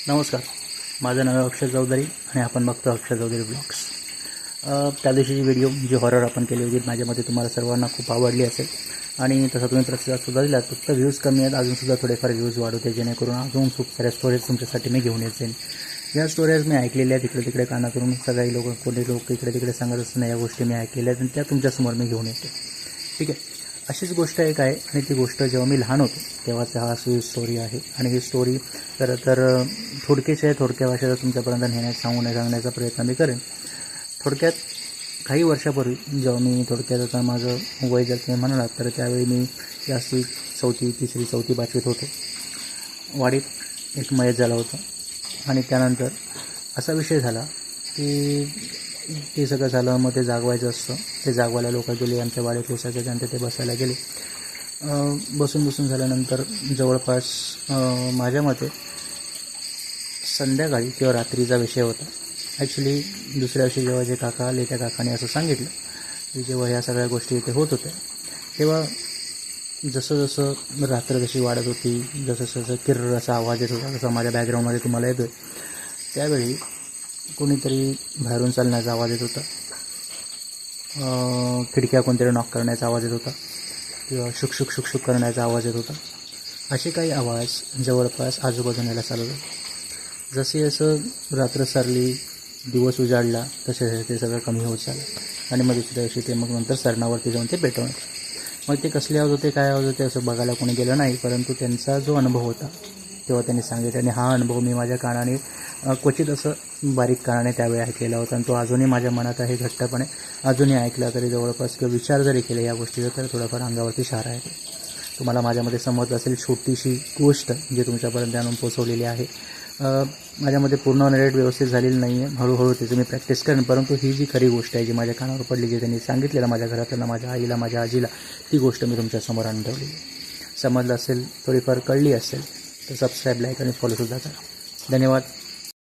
नमस्कार, माझं नाव आहे अक्षय चौधरी आणि आपण बघतो अक्षय चौधरी ब्लॉग्स. त्या दिवशीची व्हिडिओ जी हॉरर आपण केली होती माझ्यामध्ये तुम्हाला सर्वांना खूप आवडली असेल आणि तसा तुम्ही प्रतिसादसुद्धा दिला. फक्त व्ह्यूज कमी आहेत, अजूनसुद्धा थोडेफार व्ह्यूज वाढवते जेणेकरून अजून खूप साऱ्या स्टोरेज तुमच्यासाठी मी घेऊन येत जाईन. या स्टोरेज मी ऐकलेल्या तिकडे तिकडे काना करून सगळी कोणी लोक इकडे तिकडे सांगत असताना या गोष्टी मी ऐकलेल्या आहेत आणि त्या तुमच्यासमोर मी घेऊन येते. ठीक आहे, अशीच गोष्ट एक आहे आणि ती गोष्ट जेव्हा मी लहान होतो तेव्हाचा हा स्टोरी आहे. आणि ही स्टोरी खरं तर थोडक्या भाषेत तुमच्यापर्यंत सांगण्याचा प्रयत्न मी करेन. थोडक्यात काही वर्षापूर्वी जेव्हा मी थोडक्यात आता माझं वय जर तुम्ही म्हणालात तर त्यावेळी मी जास्ती तिसरी चौथी 5वीत होतो. वाडीत एक मयत झाला होता आणि त्यानंतर असा विषय झाला की ते सगळं झालं. मग ते जागवायचं असतं, ते जागवायला लोक गेले आमच्या वाडीतले सगळे जण ते बसायला गेले. बसून झाल्यानंतर जवळपास माझ्या मते संध्याकाळी किंवा रात्रीचा विषय होता. ॲक्च्युली दुसऱ्या दिवशी जेव्हा जे काका आले त्या काकाने असं सांगितलं की जेव्हा ह्या सगळ्या गोष्टी इथे होत होत्या तेव्हा जसं रात्र जशी वाढत होती, जसं किर्र असा आवाज येत होता, जसा माझ्या बॅकग्राऊंडमध्ये तुम्हाला येतो आहे, त्यावेळी कोणीतरी बाहेरून चालण्याचा आवाज येत होता, खिडक्या कोणतरी नॉक करण्याचा आवाज येत होता किंवा शुक करण्याचा आवाज येत होता. असे काही आवाज जवळपास आजूबाजूला चालू होते. जसे असं रात्र सरली, दिवस उजाडला तसे ते सगळं कमी होत चाललं आणि मग दुसऱ्या दिवशी ते मग नंतर सरणावरती जाऊन ते पेटवण्यात. मग ते कसले आवाज होते, काय आवाज होते असं बघायला कोणी गेलं नाही, परंतु त्यांचा जो अनुभव होता तेव्हा त्यांनी सांगितलं आणि हा अनुभव मी माझ्या कानाने क्वचित असं बारीक कानाने त्यावेळी ऐकलेला होता आणि तो अजूनही माझ्या मनात आहे घट्टपणे. अजूनही ऐकला तरी जवळपास किंवा विचार जरी केले या गोष्टीचा तर थोडाफार अंगावरती शहारा येतो. तुम्हाला माझ्यामध्ये समजत असेल छोटीशी गोष्ट जी तुमच्यापर्यंत आणून पोचवलेली आहे. माझ्यामध्ये पूर्ण नरेट व्यवस्थित झालेली नाही आहे, हळूहळू त्याची मी प्रॅक्टिस करेन, परंतु ही जी खरी गोष्ट आहे जी माझ्या कानावर पडली, जी त्यांनी सांगितलेलं माझ्या घरातल्या, माझ्या आईला, माझ्या आजीला, ती गोष्ट मी तुमच्यासमोर आणून ठेवली. समजलं असेल, थोडीफार कळली असेल तर सबस्क्राईब, लाईक आणि फॉलोसुद्धा करा. धन्यवाद.